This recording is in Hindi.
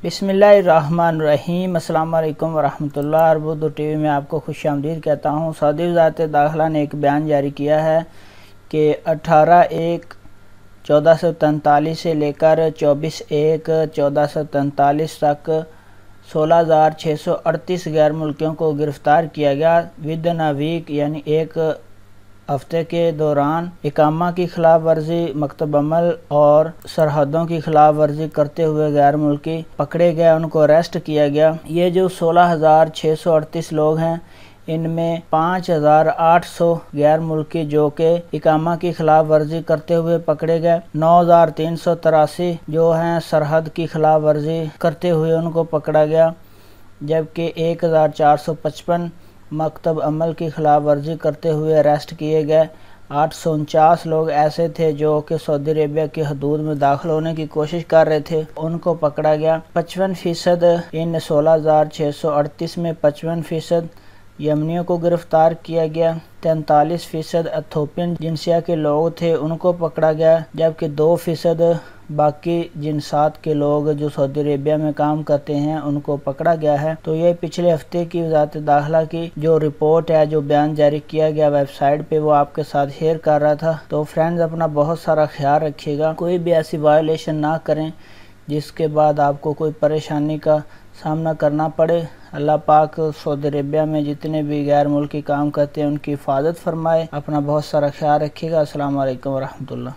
बिस्मिल्लाहिर्रहमानिर्रहीम। अस्सलाम वालेकुम वरहमतुल्लाह। अर्बुद टीवी में आपको खुशामदीद कहता हूँ। सऊदी वज़ारत दाखिला ने एक बयान जारी किया है कि 18/1/1443 से लेकर 24/1/1443 तक 16,638 गैर मुल्कियों को गिरफ़्तार किया गया। विद इन अ वीक यानी एक हफ्ते के दौरान इकामा की खिलाफ वर्जी, मकतब अमल और सरहदों की खिलाफ वर्जी करते हुए गैर मुल्की पकड़े गए, उनको अरेस्ट किया गया। ये जो 16,638 लोग हैं, इनमें 5,800 गैर मुल्की जो कि इकामा की खिलाफ वर्जी करते हुए पकड़े गए, 9,383 जो हैं सरहद की खिलाफ वर्जी करते हुए उनको पकड़ा गया, जबकि 1,455 मकतब अमल की खिलाफ वर्जी करते हुए अरेस्ट किए गए। 849 लोग ऐसे थे जो कि सऊदी अरेबिया की हदूद में दाखिल होने की कोशिश कर रहे थे, उनको पकड़ा गया। 55% इन 16,638 में 55% यमनियों को गिरफ्तार किया गया। 43% एथोपियन जिनसिया के लोग थे, उनको पकड़ा गया, जबकि 2% बाकी जिनसात के लोग जो सऊदी अरेबिया में काम करते हैं उनको पकड़ा गया है। तो ये पिछले हफ्ते की वज़ारत दाखिला की जो रिपोर्ट है, जो बयान जारी किया गया वेबसाइट पे, वो आपके साथ शेयर कर रहा था। तो फ्रेंड्स, अपना बहुत सारा ख्याल रखिएगा, कोई भी ऐसी वायलेशन ना करें जिसके बाद आपको कोई परेशानी का सामना करना पड़े। अल्लाह पाक सऊदी अरेबिया में जितने भी गैर मुल्की काम करते हैं उनकी हिफाजत फरमाए। अपना बहुत सारा ख्याल रखिएगा। अस्सलाम वालेकुम वरहमतुल्लाह।